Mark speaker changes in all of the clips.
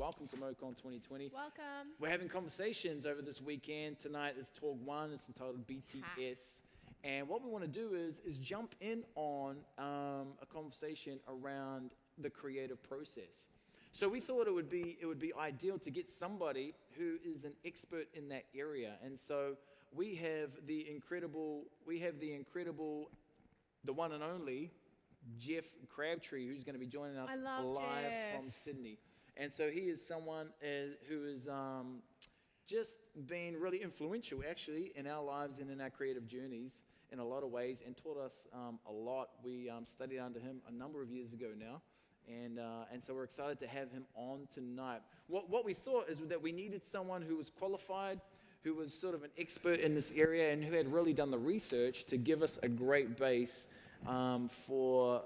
Speaker 1: welcome to ModeCON 2020.
Speaker 2: Welcome.
Speaker 1: We're having conversations over this weekend. Tonight is talk one. It's entitled BTS. And what we want to do is jump in on a conversation around the creative process. So we thought it would be ideal to get somebody who is an expert in that area. And so we have the one and only Jeff Crabtree, who's going to be joining us live
Speaker 2: Jeff.
Speaker 1: from Sydney. And so he is someone who has just been really influential, actually, in our lives and in our creative journeys in a lot of ways, and taught us a lot. We studied under him a number of years ago now, and so we're excited to have him on tonight. What we thought is that we needed someone who was qualified, who was sort of an expert in this area, and who had really done the research to give us a great base for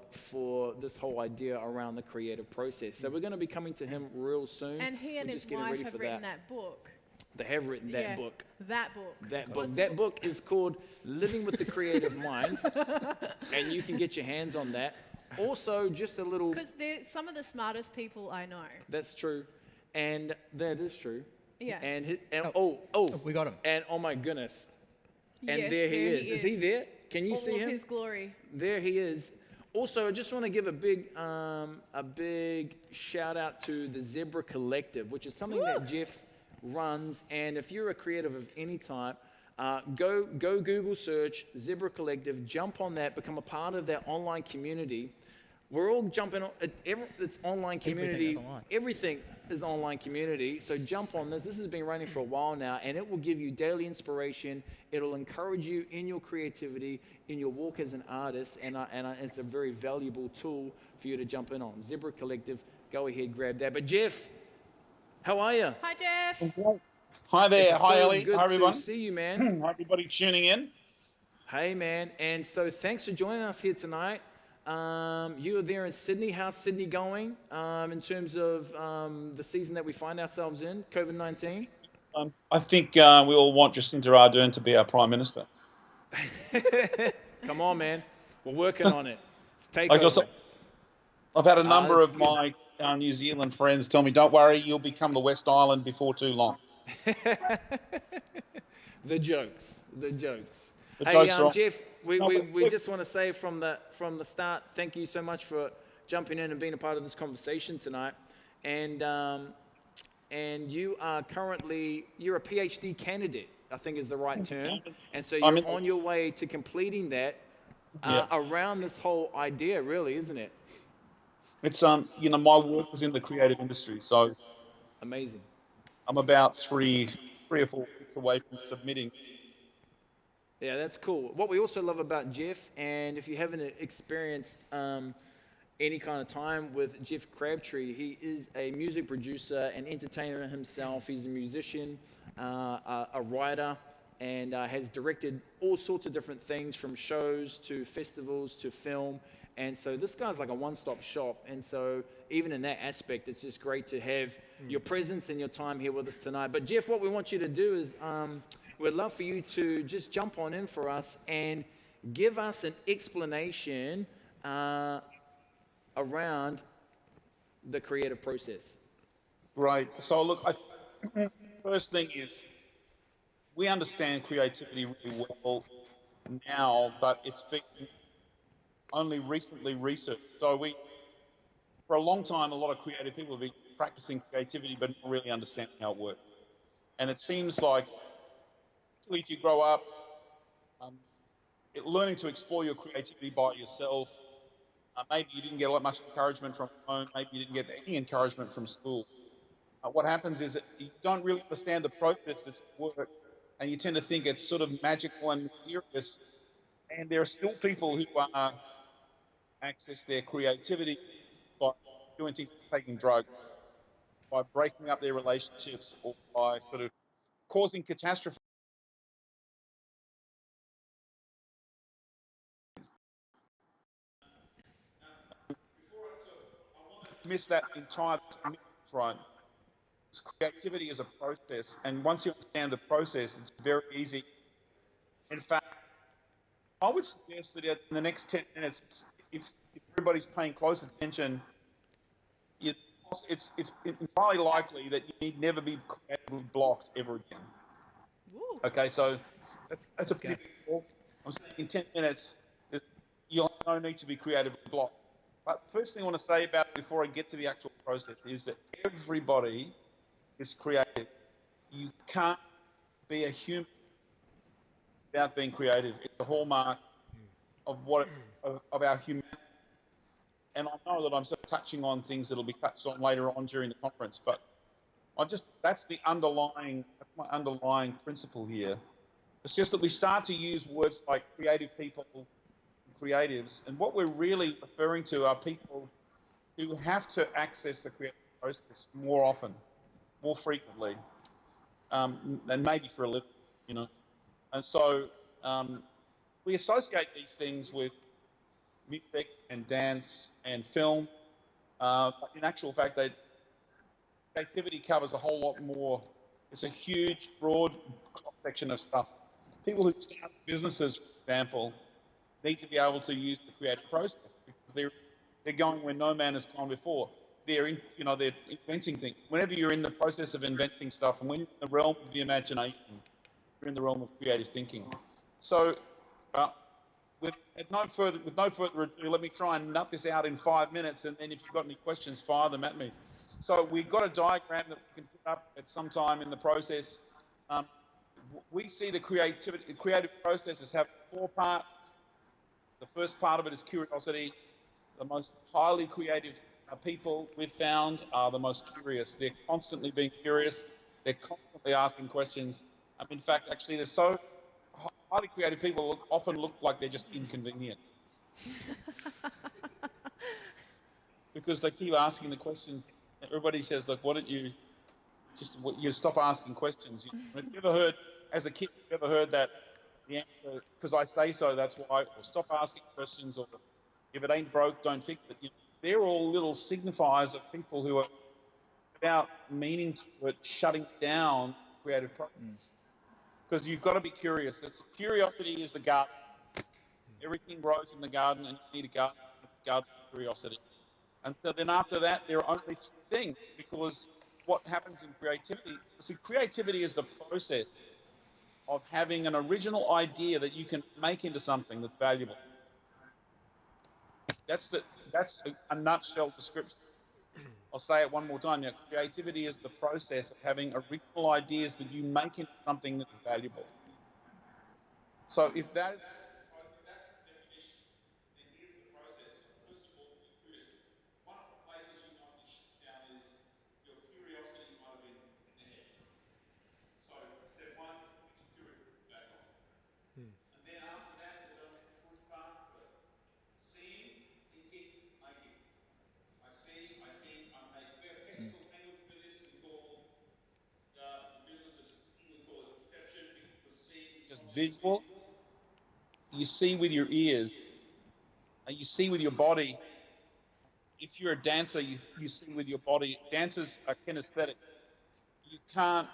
Speaker 1: this whole idea around the creative process. So we're going to be coming to him real soon.
Speaker 2: And he and his wife have written that book.
Speaker 1: They have written that book.
Speaker 2: That book.
Speaker 1: That book. That book is called Living with the Creative Mind, and you can get your hands on that. Also, just a little...
Speaker 2: Because they're some of the smartest people I know.
Speaker 1: That's true. And that is true.
Speaker 2: Yeah.
Speaker 1: And
Speaker 3: we got him.
Speaker 1: And oh my goodness. And
Speaker 2: yes,
Speaker 1: there he is. Is he there? Can you see him?
Speaker 2: All of his glory.
Speaker 1: There he is. Also, I just want to give a big shout out to the Zebra Collective, which is something that Jeff runs. And if you're a creative of any type, go Google search Zebra Collective, jump on that, become a part of that online community. We're all jumping on it's online community. Everything is online community. So jump on this. This has been running for a while now, and it will give you daily inspiration. It'll encourage you in your creativity, in your walk as an artist, and it's a very valuable tool for you to jump in on. Zebra Collective, go ahead, grab that. But Jeff, how are you?
Speaker 2: Hi, Jeff.
Speaker 4: Hi there.
Speaker 1: It's
Speaker 4: Hi,
Speaker 1: so
Speaker 4: Ellie.
Speaker 1: good
Speaker 4: Hi, everyone.
Speaker 1: to see you, man.
Speaker 4: Hi, everybody tuning in.
Speaker 1: Hey, man. And so thanks for joining us here tonight. You are there in Sydney. How's Sydney going in terms of the season that we find ourselves in, COVID-19?
Speaker 4: I think we all want Jacinda Ardern to be our Prime Minister.
Speaker 1: Come on, man. We're working on it. Take over.
Speaker 4: I've had a number of my New Zealand friends tell me, don't worry, you'll become the West Island before too long.
Speaker 1: The jokes.
Speaker 4: Hey,
Speaker 1: Jeff, we just want to say from the start, thank you so much for jumping in and being a part of this conversation tonight. And you are you're a PhD candidate, I think is the right term. And so you're on your way to completing that around this whole idea, really, isn't it?
Speaker 4: It's my work was in the creative industry, so
Speaker 1: amazing.
Speaker 4: I'm about three or 4 weeks away from submitting.
Speaker 1: Yeah, that's cool. What we also love about Jeff, and if you haven't experienced any kind of time with Jeff Crabtree, he is a music producer and entertainer himself. He's a musician, a writer, and has directed all sorts of different things, from shows to festivals to film. And so this guy's like a one-stop shop. And so even in that aspect, it's just great to have your presence and your time here with us tonight. But Jeff, what we want you to do is we'd love for you to just jump on in for us and give us an explanation around the creative process.
Speaker 4: Right. So look, first thing is we understand creativity really well now, but it's been only recently researched. So for a long time, a lot of creative people have been practicing creativity, but not really understanding how it works. And it seems like if you grow up learning to explore your creativity by yourself, maybe you didn't get much encouragement from home, maybe you didn't get any encouragement from school. What happens is that you don't really understand the process that's work, and you tend to think it's sort of magical and mysterious. And there are still people who access their creativity by doing things like taking drugs, by breaking up their relationships, or by sort of causing catastrophe. Miss that entire right. Creativity is a process, and once you understand the process, it's very easy. In fact, I would suggest that in the next 10 minutes, if everybody's paying close attention, it's entirely likely that you need never be creatively blocked ever again.
Speaker 2: Ooh.
Speaker 4: Okay, so that's a pretty big goal. I'm saying in 10 minutes, you'll no need to be creatively blocked. But the first thing I want to say about it before I get to the actual process is that everybody is creative. You can't be a human without being creative. It's a hallmark of our humanity. And I know that I'm sort of touching on things that'll be touched on later on during the conference, but that's my underlying principle here. It's just that we start to use words like creative people, creatives, and what we're really referring to are people who have to access the creative process more often, more frequently, and maybe for a living, you know. And so we associate these things with music and dance and film, but in actual fact, creativity covers a whole lot more. It's a huge, broad cross-section of stuff. People who start businesses, for example, need to be able to use the creative process because they're going where no man has gone before. They're inventing things. Whenever you're in the process of inventing stuff, and when you're in the realm of the imagination, you're in the realm of creative thinking. So, with no further ado, let me try and nut this out in 5 minutes, and then if you've got any questions, fire them at me. So we've got a diagram that we can put up at some time in the process. We see the creative processes have 4 parts. The first part of it is curiosity. The most highly creative people we've found are the most curious. They're constantly being curious. They're constantly asking questions. In fact, actually, they're so highly creative people often look like they're just inconvenient. Because they keep asking the questions. Everybody says, look, why don't you stop asking questions? Have you ever heard, as a kid, you ever heard that the answer, because I say so, that's why, or stop asking questions, or if it ain't broke, don't fix it. They're all little signifiers of people who are, without meaning to it, shutting down creative process. Because you've got to be curious. Curiosity is the garden. Everything grows in the garden, and you need a garden of curiosity. And so then after that, there are only 3 things, because what happens in creativity, creativity is the process of having an original idea that you can make into something that's valuable. That's a nutshell description. I'll say it one more time. Now, creativity is the process of having original ideas that you make into something that's valuable. So if that is that definition, then here's the process. First of all, be curious. One of the places you might be shut down is your curiosity might have been in the head. So step 1, get your curiosity back on. And then after that, there's only a 3 part to it. Seeing, thinking, making. I see, I think, I make. We have a technical language for this. We call businesses, we call it perception, because seeing is just visual. You see with your ears, and you see with your body. If you're a dancer, you see with your body. Dancers are kinesthetic. You can't,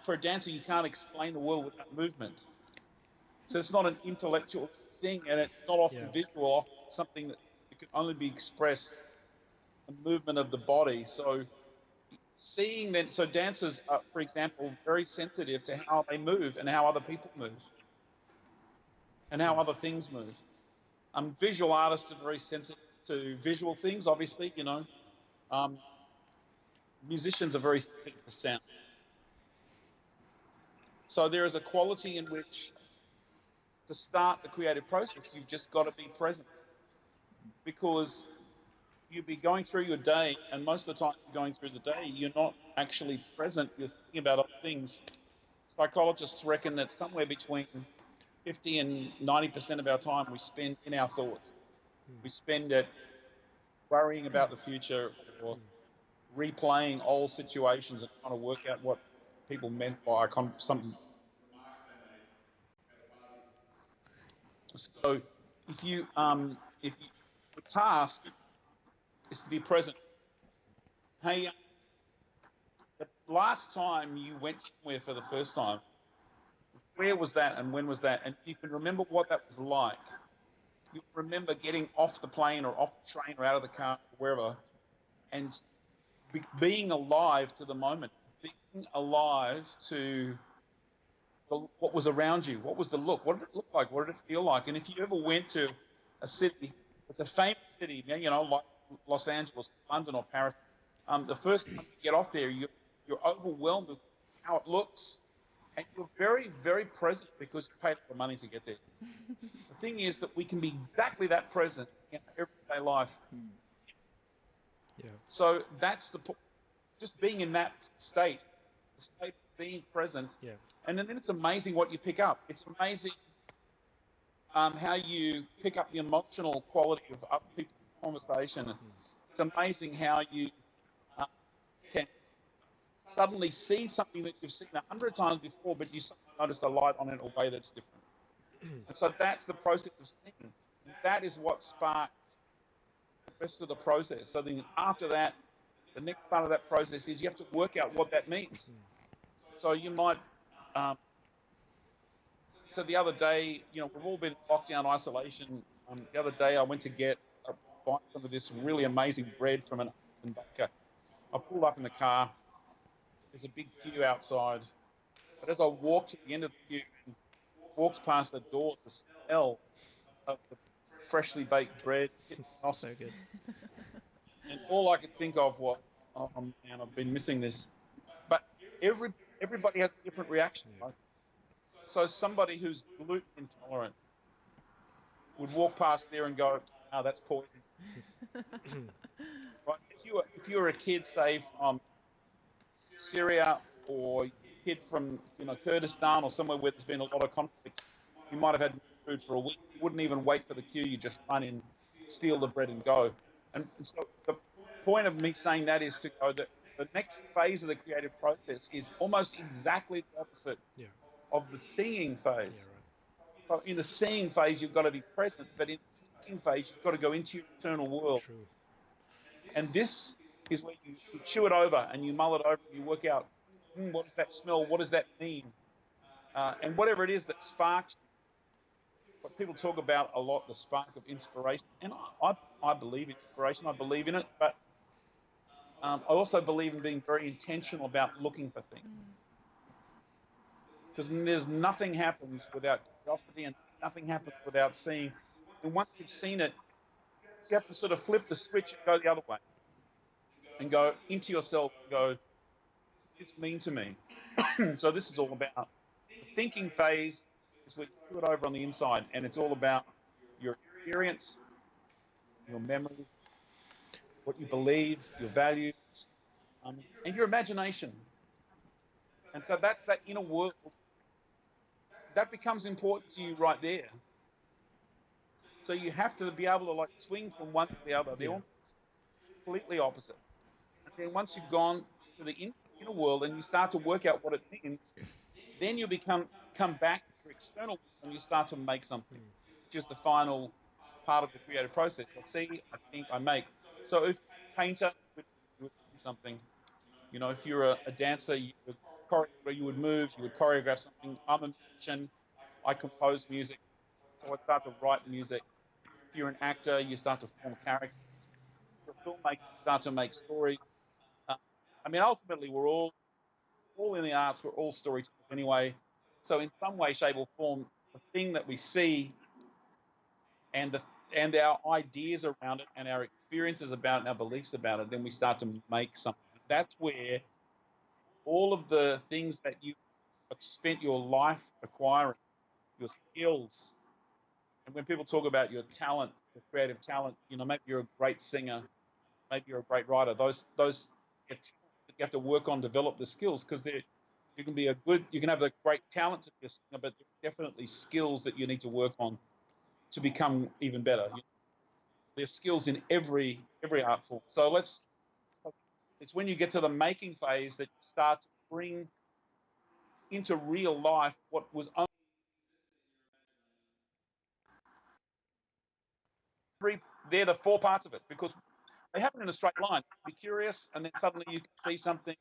Speaker 4: for a dancer, you can't explain the world without movement. So it's not an intellectual thing, and it's not often visual, often something that can only be expressed, the movement of the body. So seeing that, so dancers are, for example, very sensitive to how they move and how other people move and how other things move. Visual artists are very sensitive to visual things, obviously, you know. Musicians are very sensitive to sound. So there is a quality in which, to start the creative process, you've just got to be present. Because you'll be going through your day, and most of the time you're going through the day, you're not actually present, you're thinking about other things. Psychologists reckon that somewhere between 50 and 90% of our time we spend in our thoughts. We spend it worrying about the future or replaying old situations and trying to work out what people meant by something. So if the task is to be present. Hey, the last time you went somewhere for the first time, where was that and when was that? And you can remember what that was like. You remember getting off the plane or off the train or out of the car or wherever, and being alive to the moment, being alive to what was around you, what was the look, what did it look like, what did it feel like? And if you ever went to a city, it's a famous city, like Los Angeles, London, or Paris, the first time you get off there, you're overwhelmed with how it looks, and you're very, very present because you paid a lot of money to get there. The thing is that we can be exactly that present in our everyday life.
Speaker 3: Yeah.
Speaker 4: So that's just being in that state, the state of being present.
Speaker 3: Yeah.
Speaker 4: And then it's amazing what you pick up. It's amazing how you pick up the emotional quality of other people's conversation. It's amazing how you can suddenly see something that you've seen 100 times before, but you suddenly notice the light on it in a way that's different. And so that's the process of seeing. And that is what sparks the rest of the process. So then after that, the next part of that process is you have to work out what that means. So you might, so the other day, we've all been in lockdown isolation. The other day I went to buy some of this really amazing bread from an baker. I pulled up in the car. There's a big queue outside. But as I walked to the end of the queue and walked past the door, the smell of the freshly baked bread hit my nostrils.
Speaker 3: So good.
Speaker 4: And all I could think of was, oh man, I've been missing this. But everybody has a different reaction. Right? So somebody who's gluten intolerant would walk past there and go, "Oh, that's poison." Right? If you were a kid, say from Syria, or a kid from Kurdistan or somewhere where there's been a lot of conflict, you might have had food for a week. You wouldn't even wait for the queue. You just run in, steal the bread, and go. And so the point of me saying that is to go that the next phase of the creative process is almost exactly the opposite of the seeing phase.
Speaker 3: Yeah, right.
Speaker 4: So in the seeing phase, you've got to be present, but in the seeing phase, you've got to go into your internal world.
Speaker 3: True.
Speaker 4: And this is where you chew it over and you mull it over and you work out, what does that smell? What does that mean? And whatever it is that sparks, what people talk about a lot, the spark of inspiration. And I believe in inspiration. I believe in it, but I also believe in being very intentional about looking for things. Because there's nothing happens without curiosity, and nothing happens without seeing. And once you've seen it, you have to sort of flip the switch and go the other way. And go into yourself and go, "What's this mean to me?" So this is all about the thinking phase, is where you do it over on the inside, and it's all about your experience, your memories, what you believe, your values, and your imagination. And so that's that inner world. That becomes important to you right there. So you have to be able to swing from one to the other. They're almost completely opposite. And then once you've gone to the inner world and you start to work out what it means, then you come back to your external world and you start to make something, which is the final part of the creative process. I see, I think, I make. So if you're a painter, you would paint something. If you're a dancer, you would move, you would choreograph something. I'm a musician, I compose music, so I start to write music. If you're an actor, you start to form characters. If you're a filmmaker, you start to make stories. Ultimately, we're all in the arts, we're all storytellers anyway. So in some way, shape, or form, the thing that we see and our ideas around it and our experiences about it and our beliefs about it, then we start to make something. That's where all of the things that you have spent your life acquiring, your skills, and when people talk about your talent, your creative talent, maybe you're a great singer, maybe you're a great writer. Those you have to work on, develop the skills, because you can have the great talent to be a singer, but there are definitely skills that you need to work on to become even better. There's skills in every art form. So it's when you get to the making phase that you start to bring into real life what was only. They're the four parts of it, because they happen in a straight line. Be curious, and then suddenly you can see something.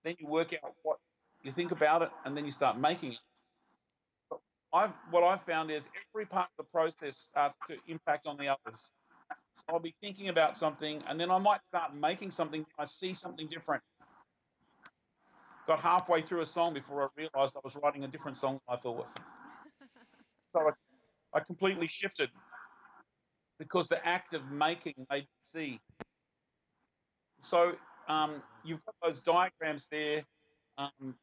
Speaker 4: Then you work out what you think about it, and then you start making it. What I've found is every part of the process starts to impact on the others. So I'll be thinking about something, and then I might start making something. I see something different. Got halfway through a song before I realised I was writing a different song than I thought. So I completely shifted because the act of making made me see. So you've got those diagrams there. Um,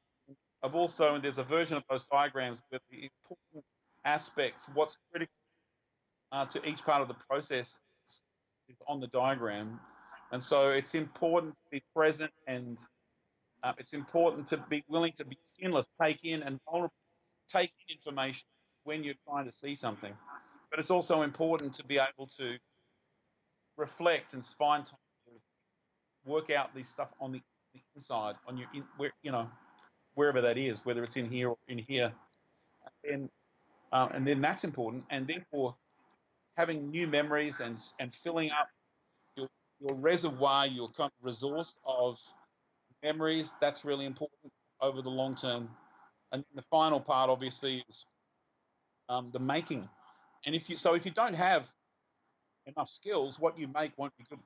Speaker 4: I've also, and there's a version of those diagrams with the important aspects, what's critical to each part of the process is on the diagram. And so it's important to be present, and it's important to be willing to be sinless, take in and vulnerable, take in information when you're trying to see something. But it's also important to be able to reflect and find time to work out this stuff on the inside, on your where wherever that is, whether it's in here or in here, and then that's important. And therefore, having new memories and filling up your reservoir, your kind of resource of memories, that's really important over the long term. And then the final part, obviously, is the making. And if you don't have enough skills, what you make won't be good.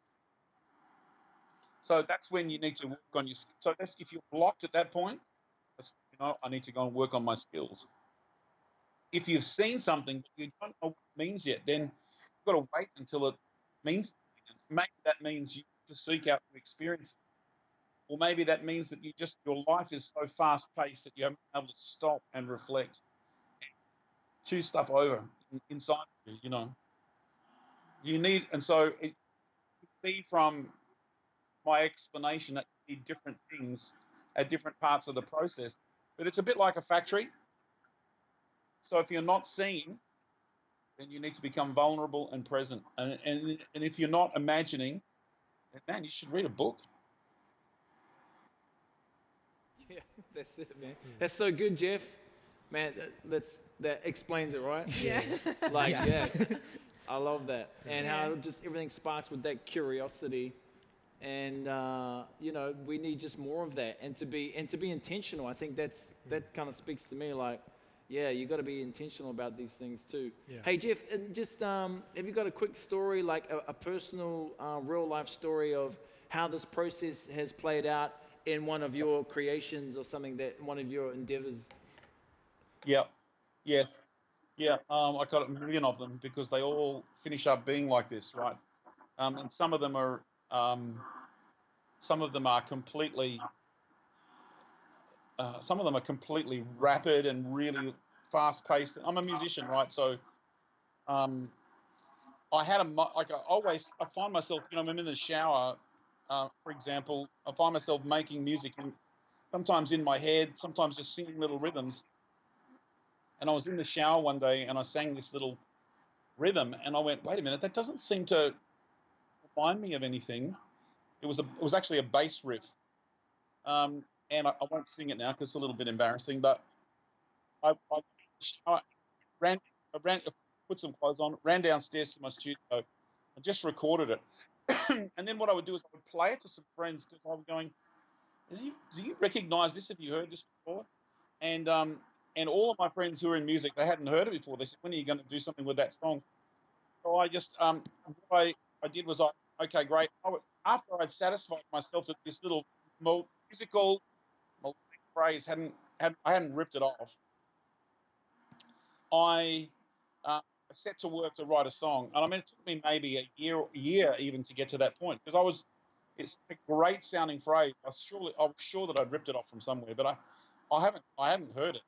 Speaker 4: So that's when you need to work on your. So that's, if you're blocked at that point, that's, I need to go and work on my skills. If you've seen something but you don't know what it means yet, then you've got to wait until it means something. Maybe that means you have to seek out to experience it. Or maybe that means that your life is so fast paced that you haven't been able to stop and reflect, choose stuff over inside of you. You need, and so you see from my explanation that you need different things at different parts of the process. But it's a bit like a factory. So if you're not seeing, then you need to become vulnerable and present. And if you're not imagining, then man, you should read a book.
Speaker 1: Yeah, that's it, man. That's so good, Jeff. Man, that explains it, right?
Speaker 2: Yeah.
Speaker 1: Like, yes. I love that. And how just everything sparks with that curiosity. And we need just more of that, and to be intentional. I think that kind of speaks to me. Like, yeah, you got to be intentional about these things too.
Speaker 3: Yeah.
Speaker 1: Hey, Jeff, just have you got a quick story, like a personal, real life story of how this process has played out in one of your creations or something, that one of your endeavors?
Speaker 4: Yeah. Yes. Yeah. I got a million of them because they all finish up being like this, right? And some of them are completely. Some of them are completely rapid and really fast paced. I'm a musician, right? So I had I find myself, I'm in the shower, for example, I find myself making music, and sometimes in my head, sometimes just singing little rhythms. And I was in the shower one day and I sang this little rhythm, and I went, wait a minute, that doesn't seem to remind me of anything. It was actually a bass riff. And I won't sing it now because it's a little bit embarrassing, but I ran, put some clothes on, ran downstairs to my studio, and just recorded it. And then what I would do is I would play it to some friends because I was going, do you recognize this? Have you heard this before? And all of my friends who are in music, they hadn't heard it before. They said, when are you going to do something with that song? So I just, what I did was okay, great. After I'd satisfied myself that this little musical melodic phrase I hadn't ripped it off, I set to work to write a song. And I mean, it took me maybe a year even to get to that point, because it's a great sounding phrase. I was sure that I'd ripped it off from somewhere, but I hadn't heard it.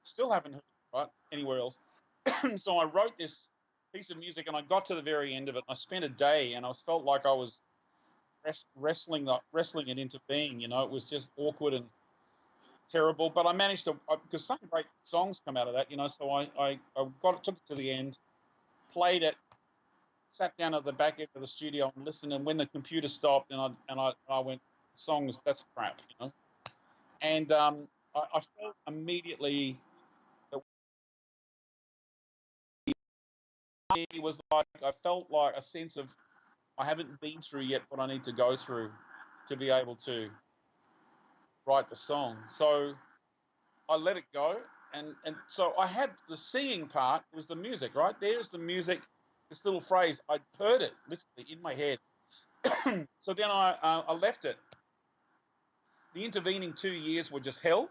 Speaker 4: Still haven't heard it, right, anywhere else. So I wrote this piece of music, and I got to the very end of it. And I spent a day, and I felt like I was wrestling it into being. It was just awkward and terrible, but I managed to, because some great songs come out of that. So I took it to the end, played it, sat down at the back end of the studio and listened. And when the computer stopped, and I went, songs, that's crap. And I felt immediately that it was like, I felt like a sense of, I haven't been through yet what I need to go through to be able to write the song. So I let it go, and so I had the seeing part was the music, right? There's the music, this little phrase. I heard it literally in my head. So then I left it. The intervening 2 years were just hell.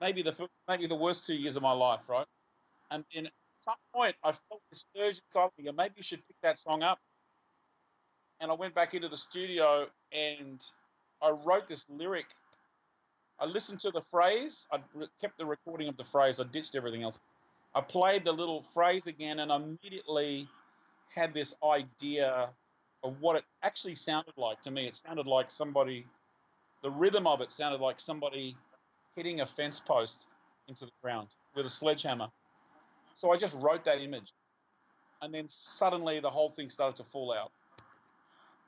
Speaker 4: Maybe the worst 2 years of my life, right? And then at some point, I felt this urge inside me. Maybe you should pick that song up. And I went back into the studio and I wrote this lyric. I listened to the phrase. I kept the recording of the phrase. I ditched everything else. I played the little phrase again, and I immediately had this idea of what it actually sounded like to me. It sounded like somebody, the rhythm of it sounded like somebody hitting a fence post into the ground with a sledgehammer. So I just wrote that image. And then suddenly the whole thing started to fall out.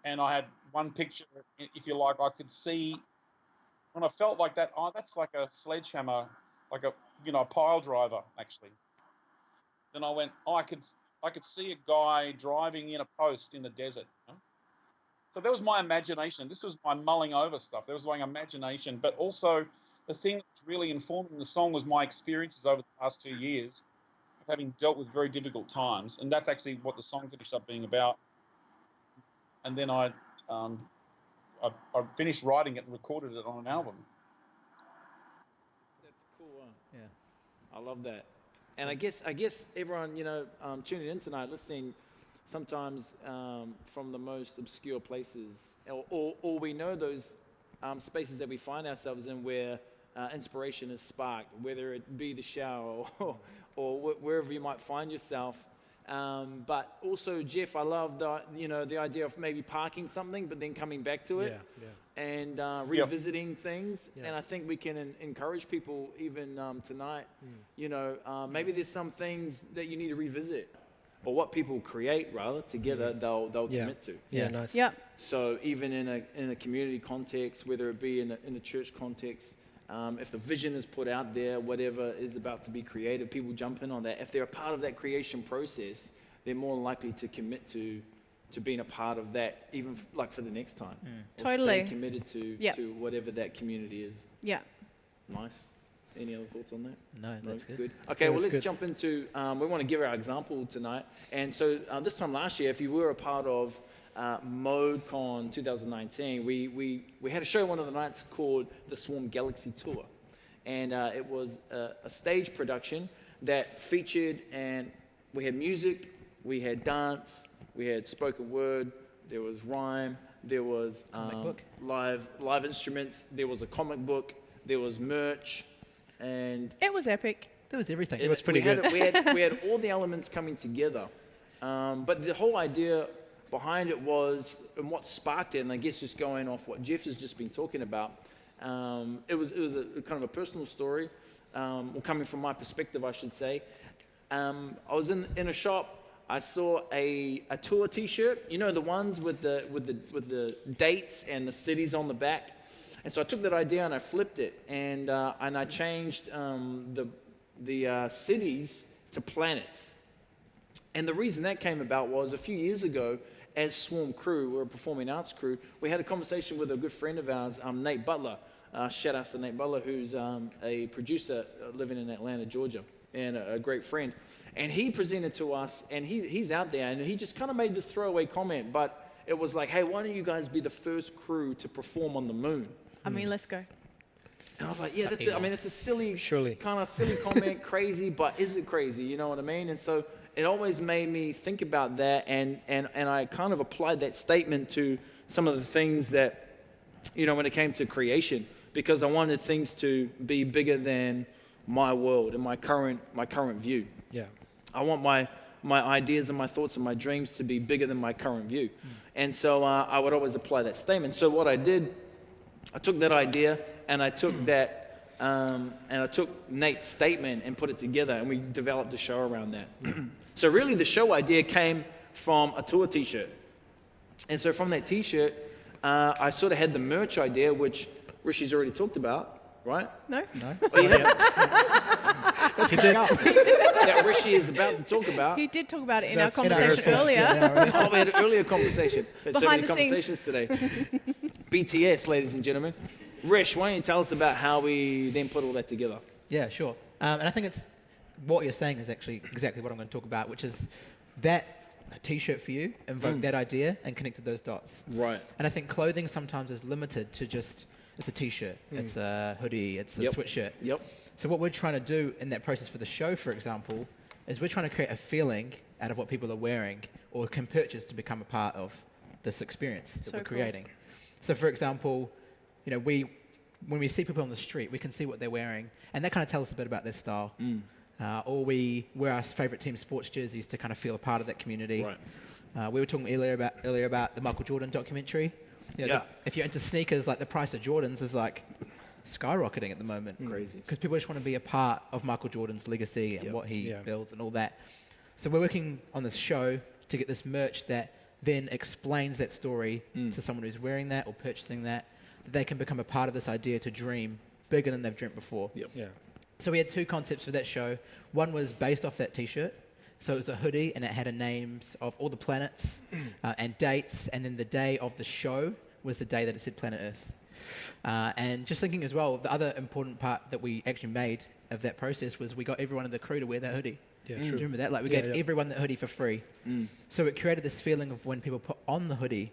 Speaker 4: And I had one picture, if you like, I could see when I felt like that, oh, that's like a sledgehammer, like a pile driver, actually. Then I went, oh, I could see a guy driving in a post in the desert. So that was my imagination. This was my mulling over stuff. That was my imagination. But also the thing that was really informing the song was my experiences over the past 2 years of having dealt with very difficult times. And that's actually what the song finished up being about. And then I finished writing it and recorded it on an album.
Speaker 1: That's cool. Yeah, I love that. And I guess everyone, tuning in tonight, listening, sometimes from the most obscure places, or we know those spaces that we find ourselves in where inspiration is sparked, whether it be the shower or wherever you might find yourself. But also, Jeff, I love the idea of maybe parking something, but then coming back to it and revisiting things. Yeah. And I think we can encourage people even tonight. Maybe there's some things that you need to revisit, or what people create rather together. They'll commit to.
Speaker 5: Yeah, nice.
Speaker 2: Yeah.
Speaker 1: So even in a community context, whether it be in a church context. If the vision is put out there, whatever is about to be created, people jump in on that. If they're a part of that creation process, they're more likely to commit to being a part of that, even like for the next time.
Speaker 2: Totally.
Speaker 1: Stay committed to whatever that community is.
Speaker 2: Yeah.
Speaker 1: Nice. Any other thoughts on that?
Speaker 5: No, that's good.
Speaker 1: Okay, well, let's jump into, we want to give our example tonight. And so this time last year, if you were a part of ModeCON 2019, we had a show one of the nights called the Swarm Galaxy Tour. And it was a stage production that featured, and we had music, we had dance, we had spoken word, there was rhyme, there was live instruments, there was a comic book, there was merch, and
Speaker 2: it was epic.
Speaker 5: There was everything. It was pretty good.
Speaker 1: We had all the elements coming together. But the whole idea behind it was, and what sparked it, and I guess just going off what Jeff has just been talking about, it was a kind of a personal story, or coming from my perspective, I should say. I was in a shop. I saw a tour T-shirt, the ones with the dates and the cities on the back. And so I took that idea and I flipped it, and I changed the cities to planets. And the reason that came about was a few years ago, as Swarm Crew, we're a performing arts crew, we had a conversation with a good friend of ours, Nate Butler. Shout out to Nate Butler, who's a producer living in Atlanta, Georgia, and a great friend. And he presented to us, and he's out there, and he just kind of made this throwaway comment, but it was like, hey, why don't you guys be the first crew to perform on the moon?
Speaker 2: I mean, let's go.
Speaker 1: And I was like, yeah, that's it. I mean, it's a silly comment, crazy, but is it crazy? You know what I mean? And so it always made me think about that, and I kind of applied that statement to some of the things that, when it came to creation, because I wanted things to be bigger than my world and my current view.
Speaker 5: Yeah.
Speaker 1: I want my ideas and my thoughts and my dreams to be bigger than my current view. And so I would always apply that statement. So what I did, I took that idea and I took that and I took Nate's statement and put it together, and we developed a show around that. So really the show idea came from a tour T-shirt. And so from that T-shirt, I sort of had the merch idea, which Rishi's already talked about, right?
Speaker 2: No.
Speaker 1: Oh, you haven't? That Rishi is about to talk about.
Speaker 2: He did talk about it in our conversation earlier.
Speaker 1: Oh, we had an earlier conversation. We've had so many conversations today. BTS, ladies and gentlemen. Rish, why don't you tell us about how we then put all that together?
Speaker 5: Yeah, sure. And I think what you're saying is actually exactly what I'm going to talk about, which is that a t-shirt for you, invoked that idea, and connected those dots.
Speaker 1: Right.
Speaker 5: And I think clothing sometimes is limited to just, it's a t-shirt, it's a hoodie, it's a sweatshirt.
Speaker 1: Yep.
Speaker 5: So what we're trying to do in that process for the show, for example, is we're trying to create a feeling out of what people are wearing or can purchase to become a part of this experience that
Speaker 2: So
Speaker 5: we're
Speaker 2: cool.
Speaker 5: creating. So for example, you know, when we see people on the street, we can see what they're wearing, and that kind of tells us a bit about their style. Or we wear our favorite team sports jerseys to kind of feel a part of that community.
Speaker 1: Right.
Speaker 5: We were talking earlier about the Michael Jordan documentary. You know,
Speaker 1: Yeah.
Speaker 5: if you're into sneakers, like the price of Jordans is like skyrocketing at the moment.
Speaker 1: Crazy.
Speaker 5: Because people just want to be a part of Michael Jordan's legacy and what he
Speaker 3: Yeah.
Speaker 5: builds and all that. So we're working on this show to get this merch that then explains that story to someone who's wearing that or purchasing that they can become a part of this idea to dream bigger than they've dreamt before.
Speaker 1: Yep.
Speaker 3: Yeah.
Speaker 5: So we had two concepts for that show. One was based off that t-shirt. So it was a hoodie and it had names of all the planets and dates. And then the day of the show was the day that it said Planet Earth. And just thinking as well, the other important part that we actually made of that process was we got everyone in the crew to wear that hoodie.
Speaker 3: Yeah,
Speaker 5: Do you
Speaker 3: true.
Speaker 5: remember that? Like we
Speaker 3: Yeah,
Speaker 5: gave
Speaker 3: yeah.
Speaker 5: everyone that hoodie for free. So it created this feeling of when people put on the hoodie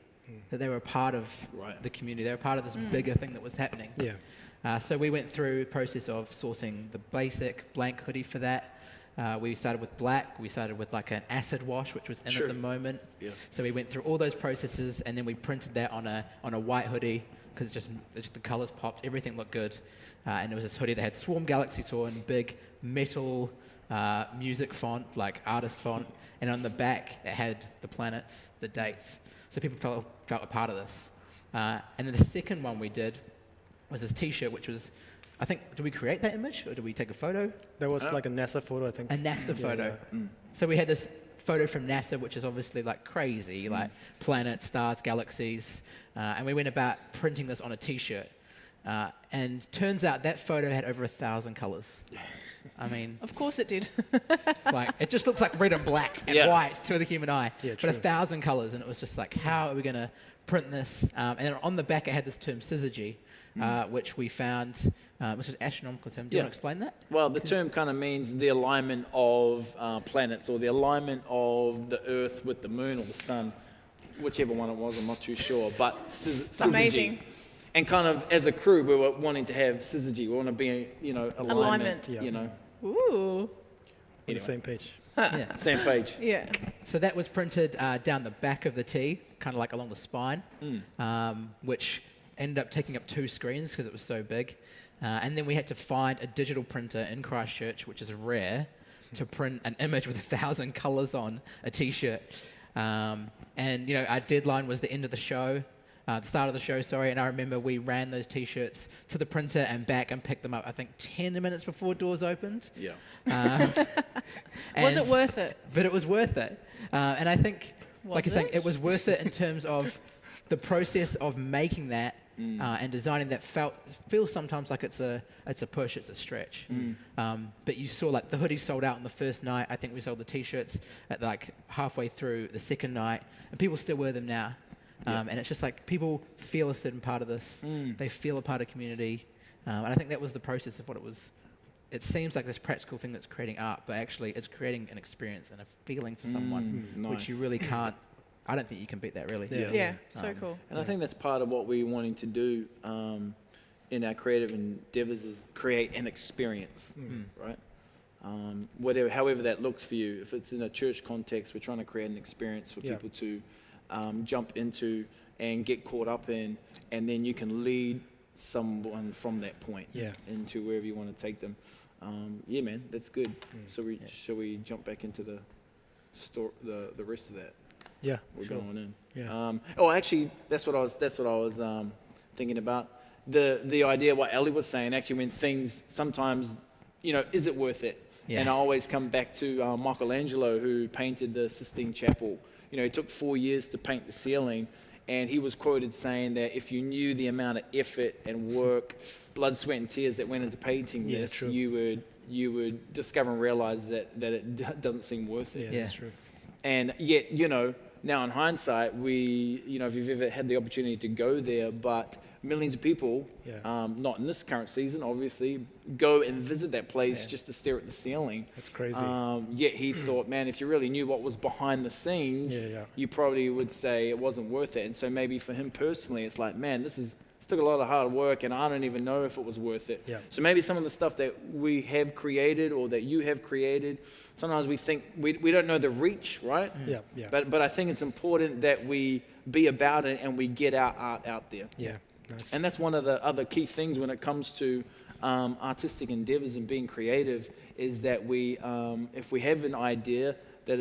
Speaker 5: that they were a part of
Speaker 1: Right.
Speaker 5: the community. They were part of this bigger thing that was happening.
Speaker 3: Yeah.
Speaker 5: So we went through the process of sourcing the basic blank hoodie for that. We started with black. We started with like an acid wash, which was in
Speaker 1: Sure.
Speaker 5: at the moment.
Speaker 1: Yeah.
Speaker 5: So we went through all those processes, and then we printed that on a white hoodie because just the colors popped. Everything looked good, and it was this hoodie that had Swarm Galaxy Tour in big metal music font, like artist font, and on the back it had the planets, the dates. So people felt a part of this. And then the second one we did was this T-shirt, which was, I think, did we create that image or did we take a photo?
Speaker 3: That was like a NASA photo, I think.
Speaker 5: A NASA
Speaker 3: Yeah,
Speaker 5: photo.
Speaker 3: yeah.
Speaker 5: So we had this photo from NASA, which is obviously like crazy, like planets, stars, galaxies. And we went about printing this on a T-shirt. And turns out that photo had over 1,000 colors. I mean,
Speaker 2: Of course it did.
Speaker 5: like it just looks like red and black and
Speaker 1: Yeah.
Speaker 5: white to the human eye,
Speaker 3: Yeah,
Speaker 5: but
Speaker 3: true.
Speaker 5: 1,000 colors, and it was just like, how are we going to print this? And then on the back, it had this term syzygy, which we found, which is astronomical term. Do you
Speaker 1: Yeah.
Speaker 5: want to explain that?
Speaker 1: Well, the term kind of means the alignment of planets or the alignment of the Earth with the Moon or the Sun, whichever one it was, I'm not too sure. But
Speaker 2: It's amazing.
Speaker 1: And kind of as a crew, we were wanting to have syzygy. We want to be, alignment.
Speaker 2: Alignment.
Speaker 3: Yeah.
Speaker 1: You know,
Speaker 2: Ooh.
Speaker 3: On
Speaker 1: Anyway.
Speaker 3: the same page.
Speaker 5: Yeah.
Speaker 1: same page.
Speaker 2: Yeah.
Speaker 5: So that was printed down the back of the T, kind of like along the spine, which ended up taking up 2 screens because it was so big. And then we had to find a digital printer in Christchurch, which is rare, to print an image with 1,000 colors on a T-shirt. And our deadline was the end of the show, the start of the show, sorry. And I remember we ran those T-shirts to the printer and back and picked them up, I think 10 minutes before doors opened.
Speaker 1: Yeah.
Speaker 2: Was it
Speaker 5: And-
Speaker 2: worth it?
Speaker 5: But it was worth it. And I think, like you're saying,
Speaker 2: it?
Speaker 5: it was worth it in terms of the process of making that and designing that feels sometimes like it's a push, it's a stretch. But you saw like the hoodies sold out on the first night. I think we sold the T-shirts at like halfway through the second night, and people still wear them now. And it's just like people feel a certain part of this. They feel a part of community. And I think that was the process of what it was. It seems like this practical thing that's creating art, but actually it's creating an experience and a feeling for someone, which you
Speaker 1: nice.
Speaker 5: really can't. I don't think you can beat that, really.
Speaker 3: Yeah.
Speaker 2: Yeah. So cool.
Speaker 1: And I think that's part of what we're wanting to do in our creative endeavors is create an experience, right? However that looks for you. If it's in a church context, we're trying to create an experience for
Speaker 3: Yeah.
Speaker 1: people to jump into and get caught up in, and then you can lead someone from that point into wherever you want to take them. Yeah, man, that's good. So shall we jump back into the rest of that?
Speaker 3: Yeah.
Speaker 1: We're
Speaker 3: sure.
Speaker 1: going in.
Speaker 3: Yeah.
Speaker 1: Actually, that's what I was thinking about. The idea what Ellie was saying. Actually, when things sometimes, is it worth it?
Speaker 5: Yeah.
Speaker 1: And I always come back to Michelangelo, who painted the Sistine Chapel. It took 4 years to paint the ceiling, and he was quoted saying that if you knew the amount of effort and work, blood, sweat, and tears that went into painting
Speaker 3: Yeah,
Speaker 1: this,
Speaker 3: true.
Speaker 1: you would discover and realize that it doesn't seem worth it.
Speaker 3: Yeah,
Speaker 5: Yeah.
Speaker 3: that's true.
Speaker 1: And yet, now in hindsight, if you've ever had the opportunity to go there, but millions of people,
Speaker 3: Yeah.
Speaker 1: not in this current season, obviously, go and visit that place just to stare at the ceiling.
Speaker 3: That's crazy.
Speaker 1: Yet he thought, man, if you really knew what was behind the scenes,
Speaker 3: Yeah.
Speaker 1: you probably would say it wasn't worth it. And so maybe for him personally, it's like, man, this took a lot of hard work, and I don't even know if it was worth it.
Speaker 3: Yeah.
Speaker 1: So maybe some of the stuff that we have created or that you have created, sometimes we think we don't know the reach, right?
Speaker 3: Yeah, yeah.
Speaker 1: But I think it's important that we be about it and we get our art out there.
Speaker 3: Yeah, nice.
Speaker 1: And that's one of the other key things when it comes to artistic endeavors and being creative, is that we, if we have an idea that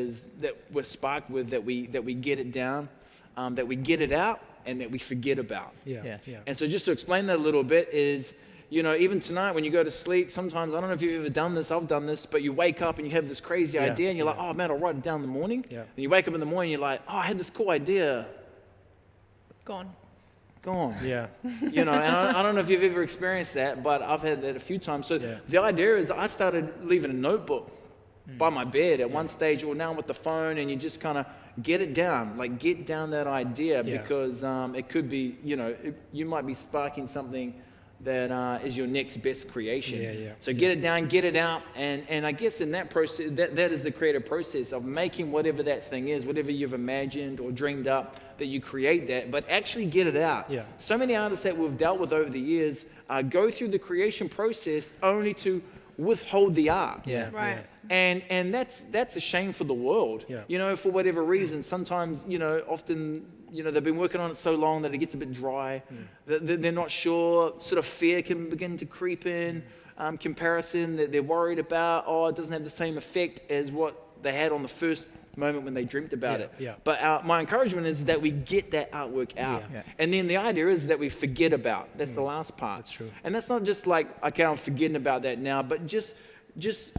Speaker 1: we're sparked with, that we get it down, that we get it out, and that we forget about.
Speaker 3: Yeah.
Speaker 1: And so just to explain that a little bit is, even tonight when you go to sleep, sometimes, I don't know if you've ever done this, I've done this, but you wake up and you have this crazy
Speaker 3: Yeah,
Speaker 1: idea and you're like,
Speaker 3: yeah.
Speaker 1: oh man, I'll write it down in the morning.
Speaker 3: Yeah.
Speaker 1: And you wake up in the morning, you're like, oh, I had this cool idea.
Speaker 2: Gone.
Speaker 1: Gone.
Speaker 3: Yeah.
Speaker 1: And I don't know if you've ever experienced that, but I've had that a few times. So
Speaker 3: Yeah.
Speaker 1: the idea is I started leaving a notebook by my bed at one stage, or now with the phone, and you just kind of get it down, like get down that idea,
Speaker 3: Yeah.
Speaker 1: because it could be, you might be sparking something that is your next best creation.
Speaker 3: Yeah.
Speaker 1: So get it down, get it out, and I guess in that process, that is the creative process of making whatever that thing is, whatever you've imagined or dreamed up, that you create that, but actually get it out.
Speaker 3: Yeah.
Speaker 1: So many artists that we've dealt with over the years go through the creation process only to withhold the art.
Speaker 5: Yeah.
Speaker 2: Right.
Speaker 1: And that's a shame for the world.
Speaker 3: Yeah.
Speaker 1: For whatever reason, sometimes, often, they've been working on it so long that it gets a bit dry. They're not sure. Sort of fear can begin to creep in. Comparison that they're worried about. Oh, it doesn't have the same effect as what they had on the first moment when they dreamt about
Speaker 3: Yeah,
Speaker 1: it.
Speaker 3: yeah.
Speaker 1: But my encouragement is that we get that artwork out.
Speaker 3: Yeah.
Speaker 1: And then the idea is that we forget about. That's the last part.
Speaker 3: That's true.
Speaker 1: And that's not just like, okay, I'm forgetting about that now, but just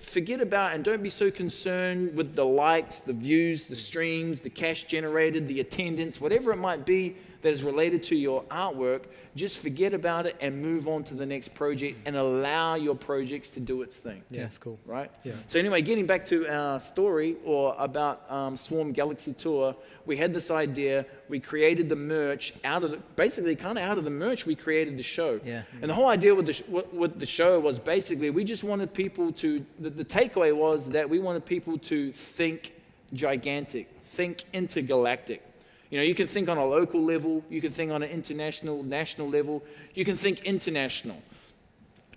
Speaker 1: forget about, and don't be so concerned with the likes, the views, the streams, the cash generated, the attendance, whatever it might be that is related to your artwork. Just forget about it and move on to the next project and allow your projects to do its thing.
Speaker 3: Yeah, that's cool.
Speaker 1: Right?
Speaker 3: Yeah.
Speaker 1: So anyway, getting back to our story about Swarm Galaxy Tour, we had this idea, we created the merch basically kind of out of the merch, we created the show.
Speaker 5: Yeah.
Speaker 1: And the whole idea with the show was basically, we just wanted people to, the takeaway was that we wanted people to think gigantic, think intergalactic. You can think on a local level, you can think on an international, national level, you can think international,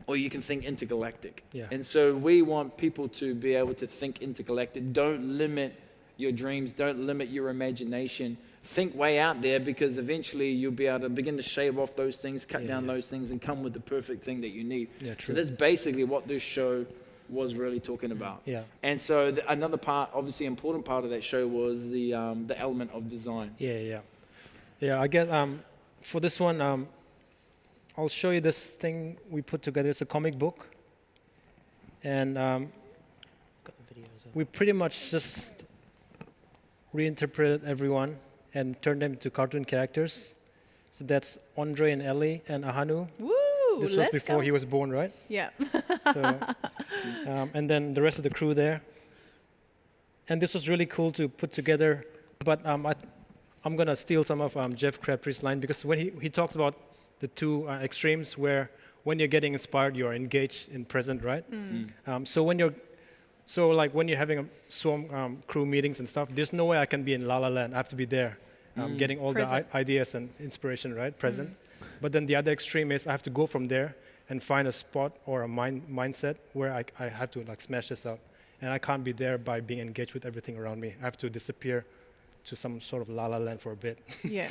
Speaker 1: or you can think intergalactic.
Speaker 3: Yeah.
Speaker 1: And so we want people to be able to think intergalactic. Don't limit your dreams, don't limit your imagination. Think way out there, because eventually you'll be able to begin to shave off those things, cut down those things, and come with the perfect thing that you need.
Speaker 3: Yeah,
Speaker 1: So
Speaker 3: true.
Speaker 1: that's basically what this show was really talking about.
Speaker 3: Yeah.
Speaker 1: And so another part, obviously important part of that show, was the element of design.
Speaker 3: Yeah. I guess for this one, I'll show you this thing we put together. It's a comic book, and we pretty much just reinterpreted everyone and turned them into cartoon characters. So that's Andre and Ellie and Ahanu.
Speaker 2: Woo!
Speaker 3: This was
Speaker 2: let's
Speaker 3: before
Speaker 2: go.
Speaker 3: he was born, right?
Speaker 2: Yeah.
Speaker 3: So, and then the rest of the crew there. And this was really cool to put together. But I'm going to steal some of Jeff Crabtree's line, because when he talks about the two extremes, where when you're getting inspired, you're engaged in present, right? So when you're having a Swarm crew meetings and stuff, there's no way I can be in La La Land. I have to be there, getting all
Speaker 2: Present.
Speaker 3: the ideas and inspiration, right? Present. But then the other extreme is I have to go from there and find a spot or a mindset where I have to smash this out. And I can't be there by being engaged with everything around me. I have to disappear to some sort of La La Land for a bit.
Speaker 2: Yeah.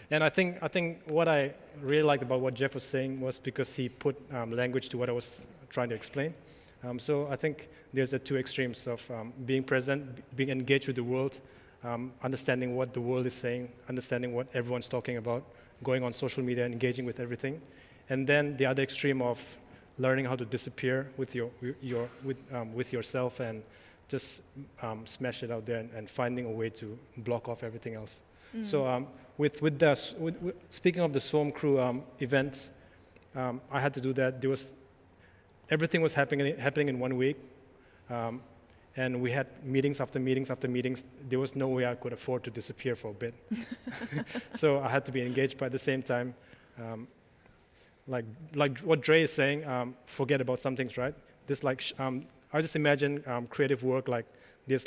Speaker 3: And I think what I really liked about what Jeff was saying was because he put language to what I was trying to explain. So I think there's the two extremes of being present, being engaged with the world, understanding what the world is saying, understanding what everyone's talking about, going on social media, engaging with everything. And then the other extreme of learning how to disappear with yourself and just smash it out there and finding a way to block off everything else. So speaking of the Swarm Crew event, I had to do that. Everything was happening in 1 week, and we had meetings after meetings after meetings. There was no way I could afford to disappear for a bit. So I had to be engaged, but at the same time, like what Dre is saying, forget about some things, right? This I just imagine creative work like there's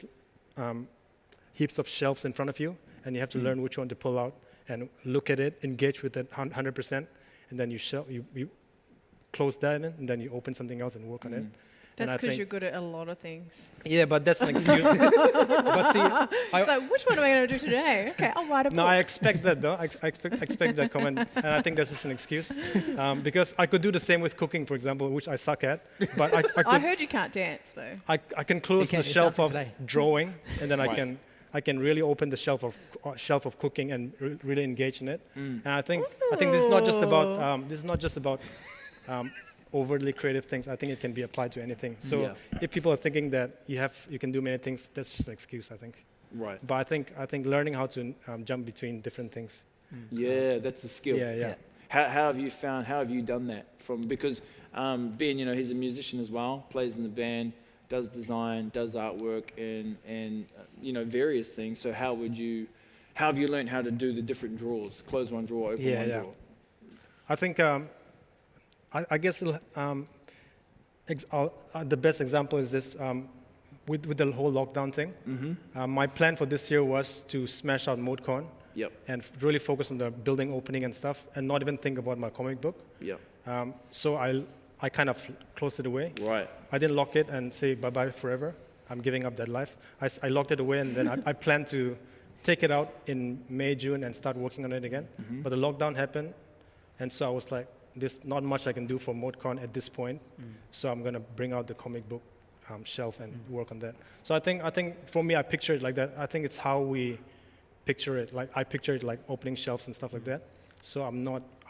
Speaker 3: heaps of shelves in front of you, and you have to learn which one to pull out and look at it, engage with it 100%, and then you close that in, and then you open something else and work on it.
Speaker 2: That's because you're good at a lot of things.
Speaker 3: Yeah, but that's an excuse. But see,
Speaker 2: It's like, which one am I going to do today? Okay, I'll write a book.
Speaker 3: no, I expect that though. I expect that comment, and I think that's just an excuse, because I could do the same with cooking, for example, which I suck at. But
Speaker 2: I heard you can't dance though.
Speaker 3: I can close the shelf of
Speaker 5: today.
Speaker 3: drawing, and then I can really open the shelf of cooking and really engage in it. And I think this is not just about overtly creative things. I think it can be applied to anything. So if people are thinking that you can do many things, that's just an excuse, I think.
Speaker 1: Right.
Speaker 3: But I think learning how to jump between different things.
Speaker 1: Yeah, that's a skill.
Speaker 3: Yeah.
Speaker 1: How have you done that? Because Ben, he's a musician as well, plays in the band, does design, does artwork, and various things. So how have you learned how to do the different drawers? Close one drawer, open one drawer.
Speaker 3: I think I guess the best example is this with the whole lockdown thing. My plan for this year was to smash out ModeCON.
Speaker 1: Yep.
Speaker 3: And really focus on the building opening and stuff, and not even think about my comic book.
Speaker 1: Yep.
Speaker 3: So I kind of closed it away.
Speaker 1: Right.
Speaker 3: I didn't lock it and say bye-bye forever. I'm giving up that life. I locked it away, and then I plan to take it out in May, June, and start working on it again. But the lockdown happened, and so I was like, there's not much I can do for ModeCON at this point, so I'm going to bring out the comic book shelf and work on that. So I think for me, I picture it like that. I think it's how we picture it. Like I picture it like opening shelves and stuff like that. So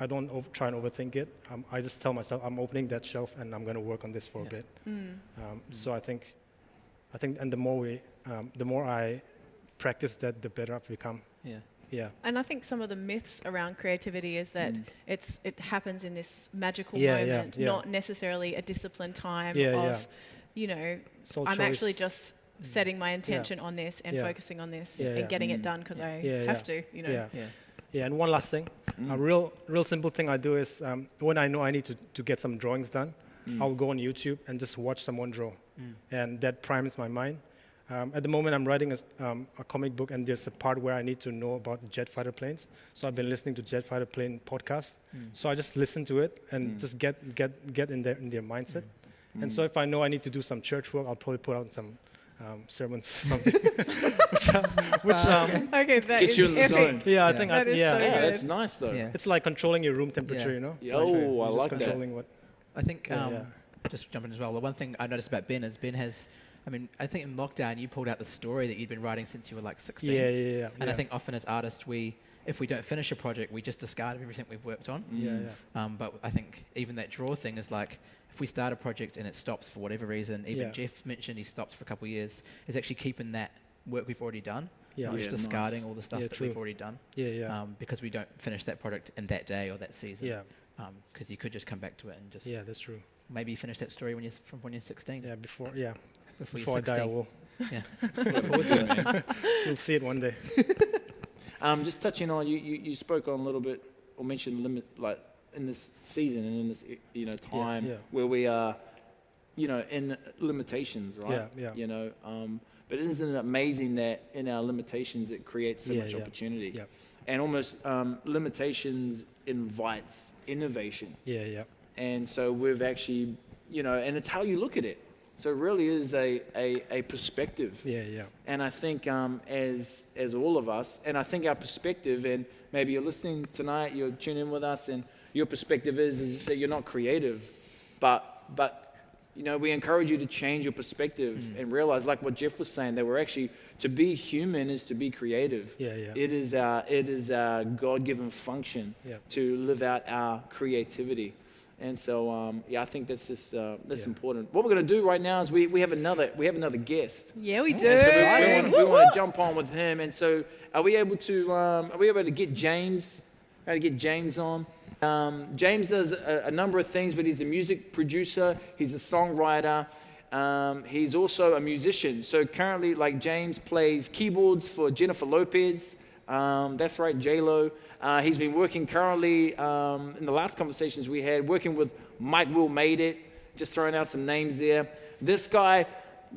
Speaker 3: I don't try and overthink it. I just tell myself I'm opening that shelf and I'm going to work on this for a bit. So I think, and the more I practice that, the better I've become. Yeah.
Speaker 2: And I think some of the myths around creativity is that it happens in this magical
Speaker 3: Yeah,
Speaker 2: moment,
Speaker 3: yeah.
Speaker 2: not necessarily a disciplined time of,
Speaker 3: Soul
Speaker 2: I'm
Speaker 3: choice.
Speaker 2: actually just setting my intention on this and focusing on this and getting it done because I have to,
Speaker 3: Yeah, and one last thing. A real simple thing I do is when I know I need to get some drawings done, I'll go on YouTube and just watch someone draw. And that primes my mind. At the moment, I'm writing a comic book, and there's a part where I need to know about jet fighter planes. So I've been listening to jet fighter plane podcasts. So I just listen to it and just get in their mindset. And so if I know I need to do some church work, I'll probably put out some sermons, something.
Speaker 2: okay, that
Speaker 1: Gets
Speaker 2: is
Speaker 1: you in the
Speaker 2: epic.
Speaker 1: zone.
Speaker 3: Yeah, I
Speaker 2: That
Speaker 3: think
Speaker 2: is so
Speaker 1: Yeah,
Speaker 2: good.
Speaker 1: that's nice though.
Speaker 5: Yeah.
Speaker 3: it's like controlling your room temperature, you know?
Speaker 1: Oh, I
Speaker 3: Just
Speaker 1: like that.
Speaker 3: controlling what.
Speaker 5: I think,
Speaker 3: Yeah.
Speaker 5: just jumping as well, the one thing I noticed about Ben is Ben has, I think in lockdown you pulled out the story that you'd been writing since you were like 16.
Speaker 3: Yeah.
Speaker 5: And I think often as artists, if we don't finish a project, we just discard everything we've worked on.
Speaker 3: Yeah.
Speaker 5: But I think even that draw thing is like, if we start a project and it stops for whatever reason, even Jeff mentioned he stops for a couple of years, is actually keeping that work we've already done.
Speaker 3: Yeah.
Speaker 5: Not just
Speaker 1: Yeah,
Speaker 5: discarding
Speaker 1: nice.
Speaker 5: all the stuff that
Speaker 3: true.
Speaker 5: we've already done.
Speaker 3: Yeah.
Speaker 5: Because we don't finish that project in that day or that season.
Speaker 3: Yeah.
Speaker 5: Because you could just come back to it and just
Speaker 3: Yeah, that's true.
Speaker 5: maybe finish that story from when you're 16.
Speaker 3: Yeah, before
Speaker 5: you're
Speaker 3: I die, I
Speaker 5: 16.
Speaker 3: will.
Speaker 5: Yeah. Look forward to it.
Speaker 3: You'll see it one day.
Speaker 1: Just touching on you spoke on a little bit or mentioned limit like in this season and in this time where we are in limitations, right?
Speaker 3: Yeah.
Speaker 1: But isn't it amazing that in our limitations it creates so much opportunity?
Speaker 3: Yeah.
Speaker 1: And almost limitations invites innovation.
Speaker 3: Yeah.
Speaker 1: And so we've actually, and it's how you look at it. So it really is a perspective.
Speaker 3: Yeah.
Speaker 1: And I think as all of us, and I think our perspective, and maybe you're listening tonight, you're tuning in with us, and your perspective is that you're not creative, but we encourage you to change your perspective and realize, like what Jeff was saying, that we're actually, to be human is to be creative.
Speaker 3: Yeah.
Speaker 1: It is our God-given function to live out our creativity. And so, I think that's just that's important. What we're going to do right now is we have another guest.
Speaker 2: Yeah, we do.
Speaker 1: And so we want to jump on with him. And so, are we able to get James? How to get James on? James does a number of things, but he's a music producer. He's a songwriter. He's also a musician. So currently, like James plays keyboards for Jennifer Lopez. That's right, J-Lo. He's been working currently, in the last conversations we had, working with Mike Will Made It, just throwing out some names there. This guy,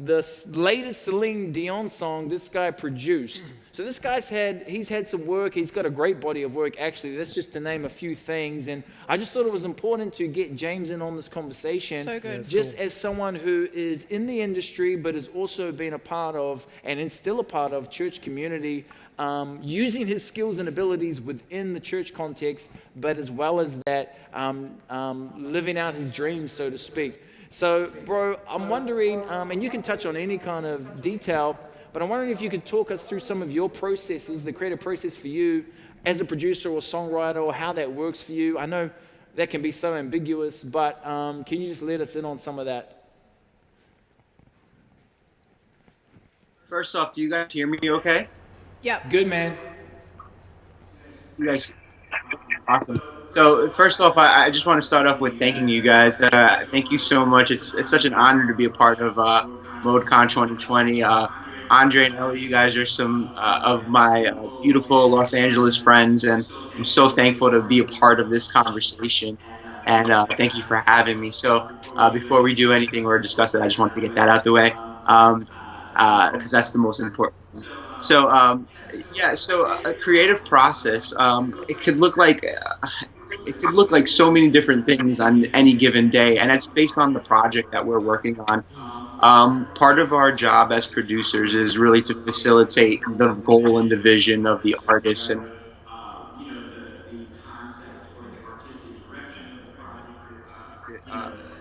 Speaker 1: the latest Celine Dion song, this guy produced. So this guy's he's had some work. He's got a great body of work, actually. That's just to name a few things. And I just thought it was important to get James in on this conversation.
Speaker 2: So good.
Speaker 1: Just as someone who is in the industry, but has also been a part of, and is still a part of, church community, using his skills and abilities within the church context, but as well as that, living out his dreams, so to speak. So, bro, I'm wondering, and you can touch on any kind of detail, but I'm wondering if you could talk us through some of your processes, the creative process for you as a producer or songwriter, or how that works for you. I know that can be so ambiguous, but can you just let us in on some of that?
Speaker 6: First off, do you guys hear me okay?
Speaker 2: Yep.
Speaker 1: Good, man.
Speaker 6: You guys, awesome. So first off, I just want to start off with thanking you guys. Thank you so much. It's such an honor to be a part of ModeCON 2020. Andre and Ellie, you guys are some of my beautiful Los Angeles friends, and I'm so thankful to be a part of this conversation. And thank you for having me. So before we do anything or discuss it, I just want to get that out the way, because that's the most important thing. So yeah, so a creative process, it could look like so many different things on any given day, and it's based on the project that we're working on. Part of our job as producers is really to facilitate the goal and the vision of the artist, and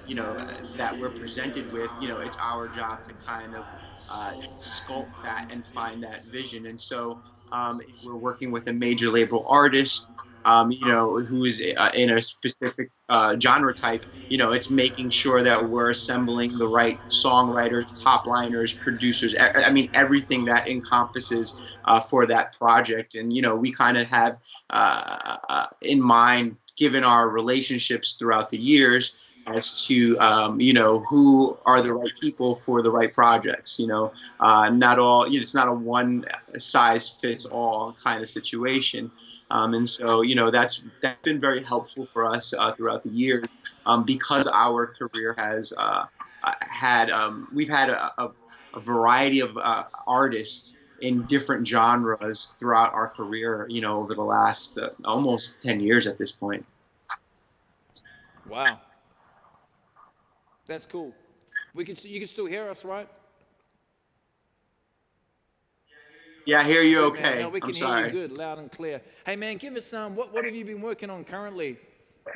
Speaker 6: you know, that we're presented with. You know, it's our job to kind of sculpt that and find that vision. And so if we're working with a major label artist, you know, who is in a specific genre type, you know, it's making sure that we're assembling the right songwriters, top liners, producers. I mean, everything that encompasses for that project. And, you know, we kind of have in mind, given our relationships throughout the years, as to you know, who are the right people for the right projects. You know, not all, you know, it's not a one size fits all kind of situation. And so, you know, that's been very helpful for us throughout the years, because our career has we've had a variety of artists in different genres throughout our career, you know, over the last almost 10 years at this point.
Speaker 1: Wow. That's cool. You can still hear us, right?
Speaker 6: Yeah, I hear you
Speaker 1: Good,
Speaker 6: okay.
Speaker 1: man. No, we can
Speaker 6: I'm
Speaker 1: hear
Speaker 6: sorry.
Speaker 1: you good, loud and clear. Hey, man, give us what have you been working on currently?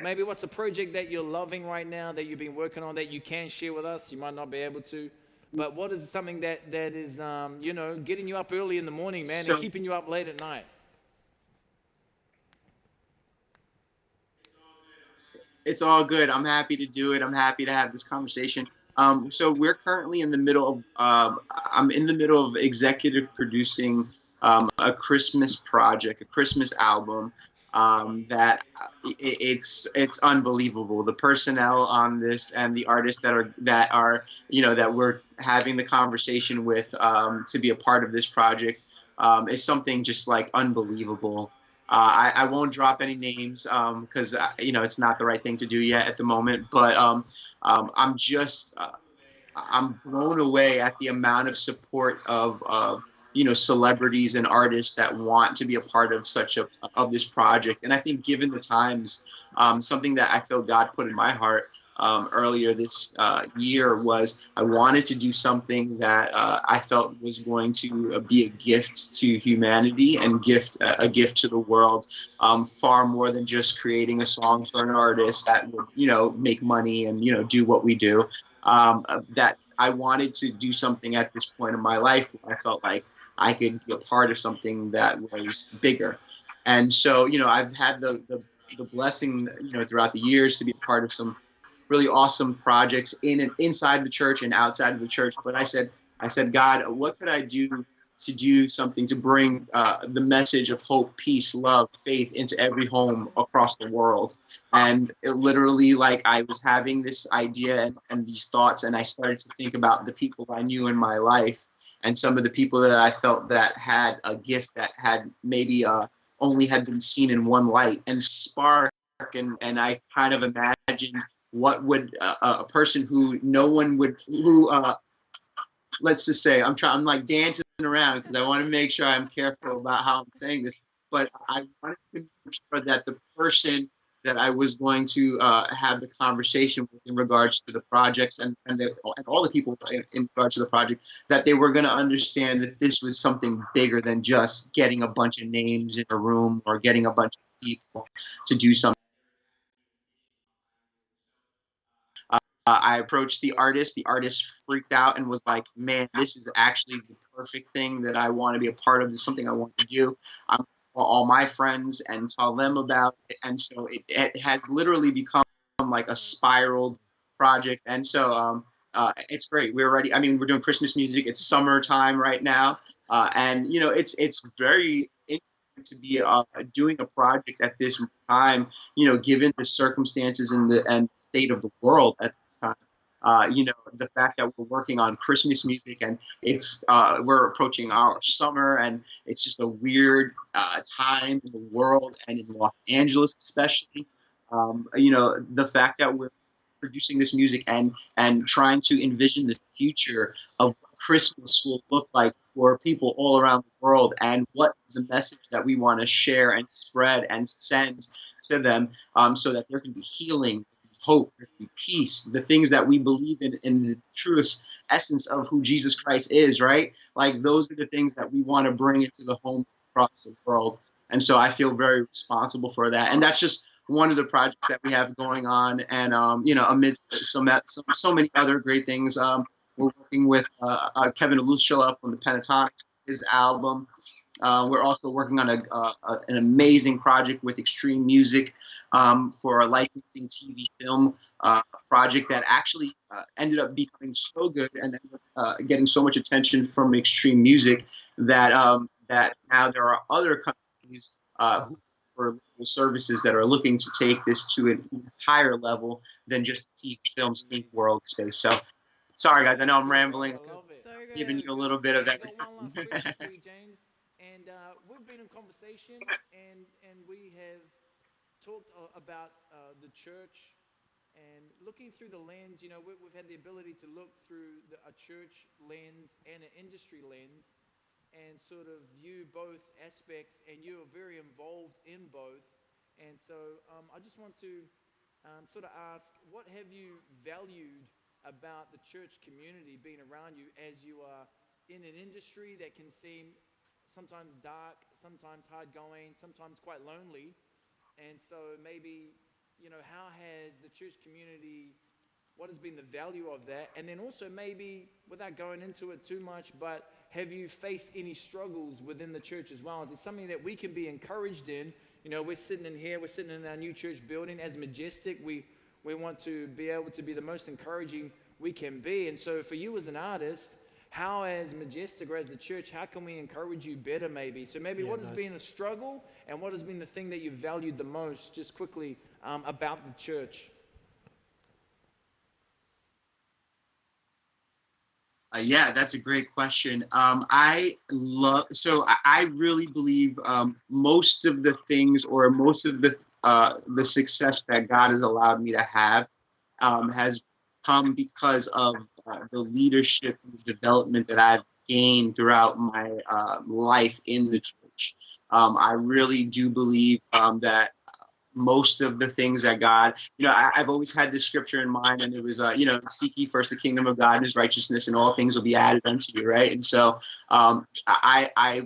Speaker 1: Maybe what's a project that you're loving right now that you've been working on that you can share with us? You might not be able to, but what is something that is, you know, getting you up early in the morning, man, and keeping you up late at night?
Speaker 6: It's all good. I'm happy to do it. I'm happy to have this conversation. So we're currently in the middle of, I'm in the middle of executive producing a Christmas project, a Christmas album that it's unbelievable. The personnel on this and the artists that are you know, that we're having the conversation with to be a part of this project is something just like unbelievable. I won't drop any names because you know, it's not the right thing to do yet at the moment. But I'm just I'm blown away at the amount of support of you know, celebrities and artists that want to be a part of this project. And I think, given the times, something that I feel God put in my heart earlier this year was I wanted to do something that I felt was going to be a gift to humanity and a gift to the world, far more than just creating a song for an artist that would, you know, make money and, you know, do what we do. That I wanted to do something at this point in my life where I felt like I could be a part of something that was bigger. And so, you know, I've had the blessing, you know, throughout the years to be a part of some really awesome projects in and inside the church and outside of the church. But I said, God, what could I do to do something to bring the message of hope, peace, love, faith into every home across the world? And it literally, like, I was having this idea and these thoughts, and I started to think about the people I knew in my life. and some of the people that I felt that had a gift that had maybe only had been seen in one light, and spark. And I kind of imagined what would a person who no one would, who let's just say, I'm like dancing around because I want to make sure I'm careful about how I'm saying this, but I wanted to make sure that the person that I was going to have the conversation with in regards to the projects and all the people in regards to the project, that they were going to understand that this was something bigger than just getting a bunch of names in a room or getting a bunch of people to do something. I approached the artist. The artist freaked out and was like, man, this is actually the perfect thing that I want to be a part of. This is something I want to do. I'm going to call all my friends and tell them about it. And so it has literally become like a spiraled project. And so it's great. We're ready. I mean, we're doing Christmas music. It's summertime right now. And, you know, it's very interesting to be doing a project at this time, you know, given the circumstances and the state of the world at this time. You know, the fact that we're working on Christmas music and it's we're approaching our summer, and it's just a weird time in the world and in Los Angeles especially. You know, the fact that we're producing this music and trying to envision the future of what Christmas will look like for people all around the world, and what the message that we want to share and spread and send to them, so that there can be healing, hope, there can be peace, the things that we believe in the truest essence of who Jesus Christ is, right? Like those are the things that we want to bring into the home across the world. And so I feel very responsible for that. And that's just one of the projects that we have going on. And, you know, amidst so many other great things, we're working with Kevin Alushala from the Pentatonics, his album. We're also working on an amazing project with Extreme Music for a licensing TV film project that actually ended up becoming so good and getting so much attention from Extreme Music that that now there are other companies for local services that are looking to take this to an even higher level than just TV, film, sync world space. So, sorry guys, I know I'm rambling,
Speaker 1: I love it.
Speaker 2: So
Speaker 6: giving
Speaker 2: good.
Speaker 6: you a little bit of
Speaker 1: I got one last
Speaker 6: everything.
Speaker 1: question for you, James. And we've been in conversation, and we have talked about the church and looking through the lens. You know, we've had the ability to look through a church lens and an industry lens, and sort of view both aspects. And you are very involved in both. And so I just want to sort of ask, what have you valued about the church community being around you as you are in an industry that can seem sometimes dark, sometimes hard going, sometimes quite lonely? And so maybe, you know, how has the church community, what has been the value of that? And then also maybe, without going into it too much, but have you faced any struggles within the church as well? Is it something that we can be encouraged in? You know, we're sitting in here, we're sitting in our new church building as Majestic. We want to be able to be the most encouraging we can be. And so for you as an artist, how as Majestic or as the church, how can we encourage you better maybe? So maybe what has been a struggle and what has been the thing that you've valued the most, just quickly, about the church?
Speaker 6: Yeah, that's a great question. I really believe most of the things, or most of the success that God has allowed me to have has come because of the leadership and development that I've gained throughout my life in the church. I really do believe that most of the things that God, you know, I've always had this scripture in mind, and it was, you know, seek ye first the kingdom of God and his righteousness, and all things will be added unto you, right? And so I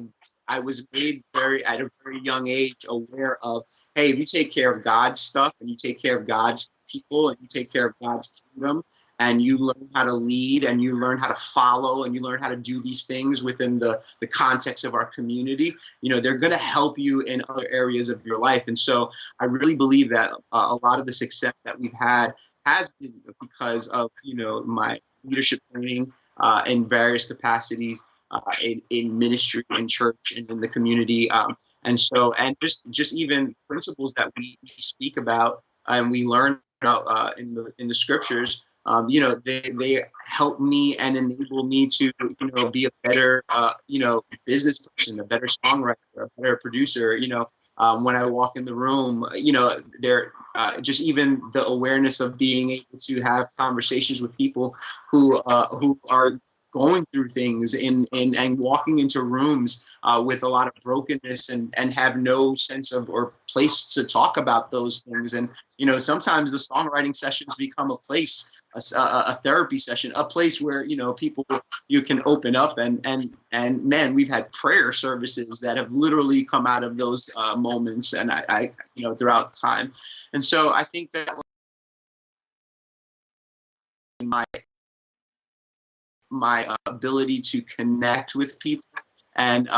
Speaker 6: was made at a very young age aware of, hey, if you take care of God's stuff and you take care of God's people and you take care of God's kingdom, and you learn how to lead and you learn how to follow and you learn how to do these things within the context of our community, you know, they're going to help you in other areas of your life. And so I really believe that a lot of the success that we've had has been because of, you know, my leadership training in various capacities in ministry, in church, and in the community. And just even principles that we speak about and we learn about in the scriptures. They help me and enable me to, be a better, business person, a better songwriter, a better producer. When I walk in the room, they're just even the awareness of being able to have conversations with people who are going through things and walking into rooms with a lot of brokenness and have no sense of or place to talk about those things. And, sometimes the songwriting sessions become a place, a therapy session, a place where, people, you can open up and man, we've had prayer services that have literally come out of those moments and I throughout time. And so I think that my ability to connect with people and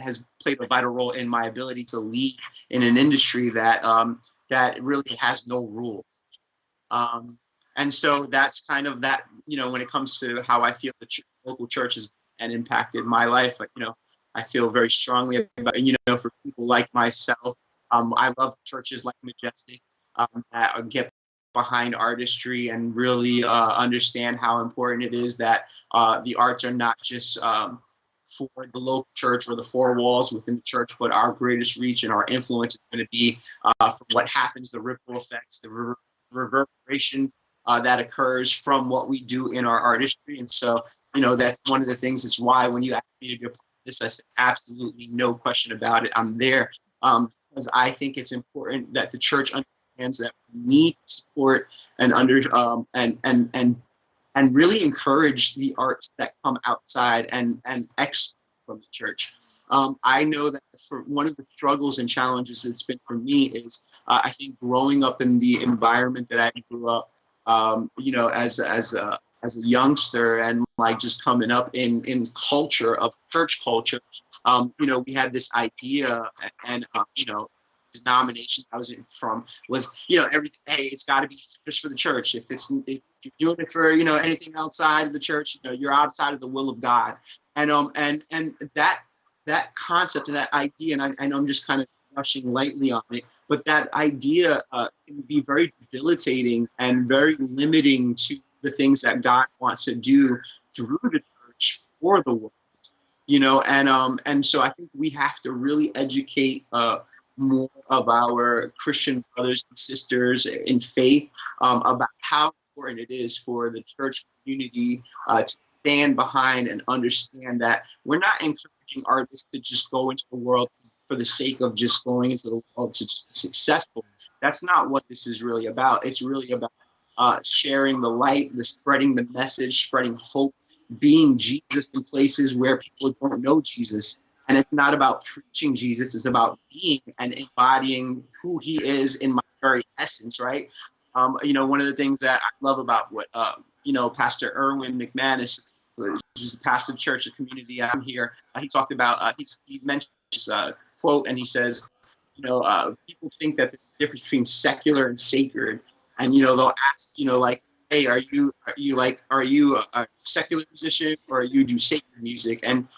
Speaker 6: has played a vital role in my ability to lead in an industry that really has no rules. And so that's kind of that, when it comes to how I feel the local church has and impacted my life, I feel very strongly about, for people like myself, I love churches like Majestic that get behind artistry and really understand how important it is that the arts are not just for the local church or the four walls within the church, but our greatest reach and our influence is going to be from what happens, the ripple effects, the reverberations that occurs from what we do in our artistry. And so, that's one of the things. It's why when you asked me to be a part of this, I said, absolutely no question about it. I'm there because I think it's important that the church understands that we need to support and and really encourage the arts that come outside and export from the church. I know that for one of the struggles and challenges it's been for me is I think growing up in the environment that I grew up, as a youngster and like just coming up in culture of church culture, we had this idea and denomination I was from was, everything, hey, it's got to be just for the church. If you're doing it for, anything outside of the church, you're outside of the will of God. And that concept and that idea, and I know I'm just kind of brushing lightly on it, but that idea can be very debilitating and very limiting to the things that God wants to do through the church for the world. And so I think we have to really educate more of our Christian brothers and sisters in faith about how important it is for the church community to stand behind and understand that we're not encouraging artists to just go into the world for the sake of just going into the world to just be successful. That's not what this is really about. It's really about sharing the light, spreading the message, spreading hope, being Jesus in places where people don't know Jesus. And it's not about preaching Jesus, it's about being and embodying who he is in my very essence, right? One of the things that I love about what, Pastor Erwin McManus, who's a pastor of church, the community I'm here, he talked about, he mentioned this quote, and he says, people think that there's a difference between secular and sacred. And, they'll ask, like, hey, are you a secular musician or you do sacred music? And,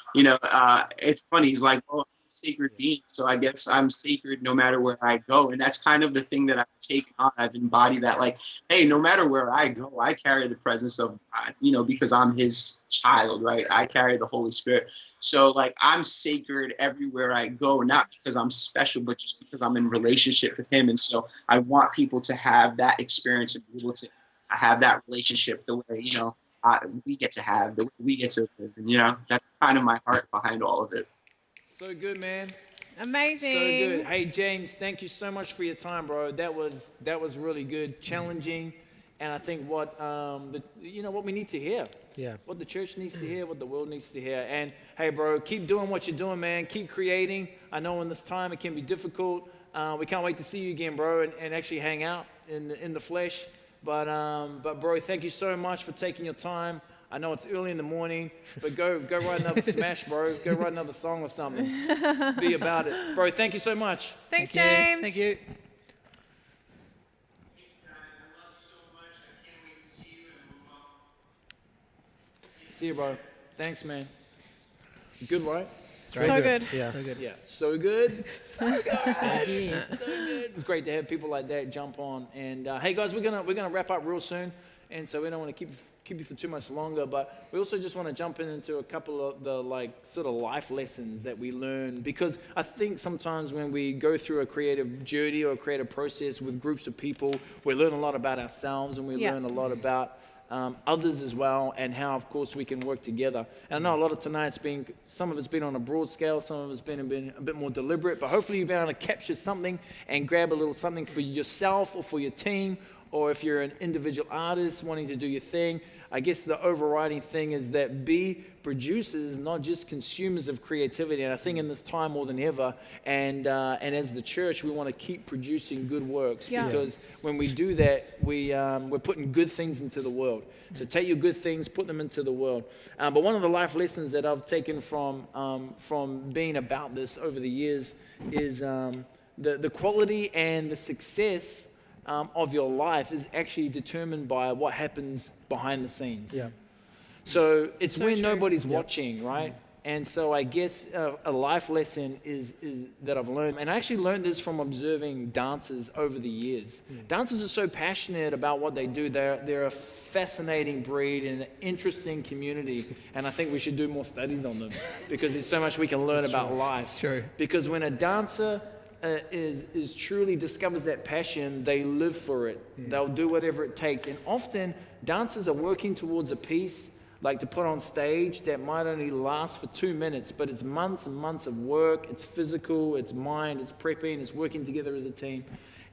Speaker 6: it's funny. He's like, oh, I'm a sacred being. So I guess I'm sacred no matter where I go. And that's kind of the thing that I've taken on. I've embodied that, like, hey, no matter where I go, I carry the presence of God, because I'm his child, right? I carry the Holy Spirit. So like I'm sacred everywhere I go, not because I'm special, but just because I'm in relationship with him. And so I want people to have that experience and be able to have that relationship the way, we get to have, the way we get to live. And, that's kind of my heart behind all of it.
Speaker 1: So good, man.
Speaker 2: Amazing.
Speaker 1: So good. Hey, James, thank you so much for your time, bro. That was really good, challenging, and I think what what we need to hear.
Speaker 3: Yeah.
Speaker 1: What the church needs to hear, what the world needs to hear. And hey, bro, keep doing what you're doing, man. Keep creating. I know in this time it can be difficult. We can't wait to see you again, bro, and actually hang out in the flesh. But bro, thank you so much for taking your time. I know it's early in the morning, but go write another smash, bro. Go write another song or something. Be about it. Bro, thank you so much.
Speaker 2: Thanks, James.
Speaker 5: Thank you.
Speaker 1: See you, bro. Thanks, man. Good, right?
Speaker 2: So good.
Speaker 3: Yeah.
Speaker 5: So good.
Speaker 1: Yeah, so good. So good. So good. It's great to have people like that jump on. And hey guys, we're gonna wrap up real soon, and so we don't want to keep you for too much longer. But we also just want to jump into a couple of the sort of life lessons that we learn, because I think sometimes when we go through a creative journey or a creative process with groups of people, we learn a lot about ourselves, and we learn a lot about others as well, and how, of course, we can work together. And I know a lot of tonight's some of it's been on a broad scale, some of it's been a bit more deliberate, but hopefully you've been able to capture something and grab a little something for yourself or for your team, or if you're an individual artist wanting to do your thing. I guess the overriding thing is that be producers, not just consumers of creativity. And I think in this time more than ever, and as the church, we want to keep producing good works, because when we do that, we're putting good things into the world. So take your good things, put them into the world. But one of the life lessons that I've taken from being about this over the years is the quality and the success of your life is actually determined by what happens behind the scenes.
Speaker 3: Yeah.
Speaker 1: So it's
Speaker 2: So
Speaker 1: when
Speaker 2: true.
Speaker 1: nobody's watching, right? And so I guess a life lesson is that I've learned, and I actually learned this from observing dancers over the years. Dancers are so passionate about what they do. They're a fascinating breed and an interesting community, and I think we should do more studies on them, because there's so much we can learn about life.
Speaker 5: True.
Speaker 1: Because when a dancer is truly discovers that passion, they live for it. They'll do whatever it takes. And often dancers are working towards a piece, like to put on stage, that might only last for 2 minutes, but it's months and months of work. It's physical, it's mind, it's prepping, it's working together as a team.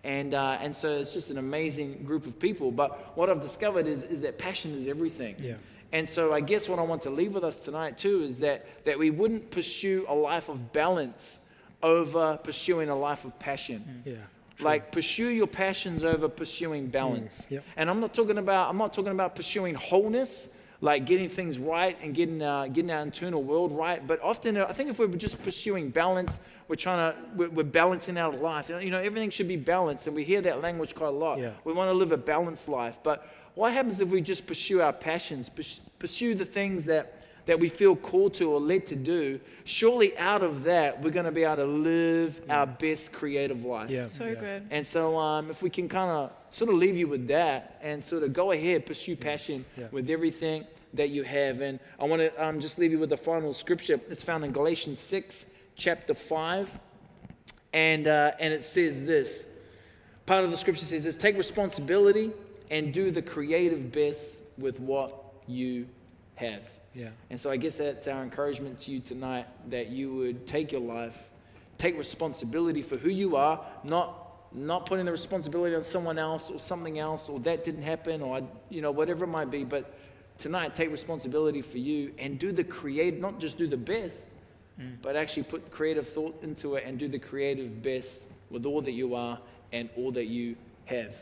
Speaker 1: And so it's just an amazing group of people. But what I've discovered is that passion is everything.
Speaker 3: Yeah.
Speaker 1: And so I guess what I want to leave with us tonight too is that we wouldn't pursue a life of balance over pursuing a life of passion.
Speaker 3: Yeah.
Speaker 1: Like, pursue your passions over pursuing balance.
Speaker 3: Yep.
Speaker 1: And I'm not talking about pursuing wholeness, like getting things right and getting our internal world right. But often, I think if we're just pursuing balance, we're balancing out life. You know, everything should be balanced, and we hear that language quite a lot.
Speaker 3: Yeah.
Speaker 1: We want to live a balanced life. But what happens if we just pursue our passions, pursue the things that we feel called to or led to do? Surely out of that, we're going to be able to live our best creative life.
Speaker 3: Yeah.
Speaker 2: So good.
Speaker 1: And so if we can kind of sort of leave you with that and sort of go ahead, pursue passion with everything that you have. And I want to just leave you with the final scripture. It's found in Galatians 6, chapter 5. And it says this. Part of the scripture says this: take responsibility and do the creative best with what you have.
Speaker 3: Yeah.
Speaker 1: And so I guess that's our encouragement to you tonight, that you would take your life, take responsibility for who you are, not putting the responsibility on someone else or something else, or that didn't happen, or whatever it might be. But tonight, take responsibility for you and do the creative, not just do the best, but actually put creative thought into it and do the creative best with all that you are and all that you have.